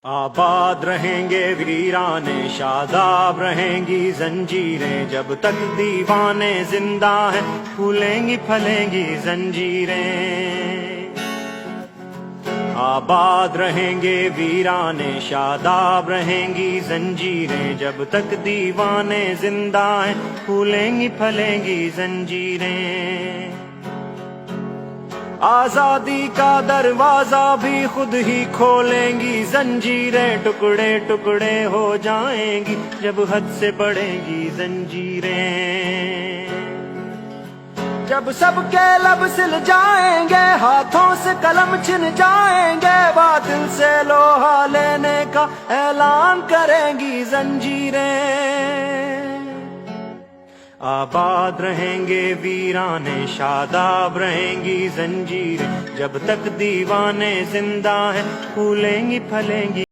آباد رہیں گے ویرانے شاداب رہیں گی زنجیریں، جب تک دیوانے زندہ ہیں پھولیں گی پھلیں گی زنجیریں۔ آباد رہیں گے ویرانے شاداب رہیں گی زنجیریں، جب تک دیوانے زندہ ہیں پھولیں گی پھلیں گی زنجیریں۔ آزادی کا دروازہ بھی خود ہی کھولیں گی زنجیریں، ٹکڑے ٹکڑے ہو جائیں گی جب حد سے بڑھیں گی زنجیریں۔ جب سب کے لب سل جائیں گے ہاتھوں سے قلم چھن جائیں گے، باطل سے لوہا لینے کا اعلان کریں گی زنجیریں۔ آباد رہیں گے ویرانے شاداب رہیں گی زنجیریں، جب تک دیوانے زندہ ہیں پھولیں گی پھلیں گی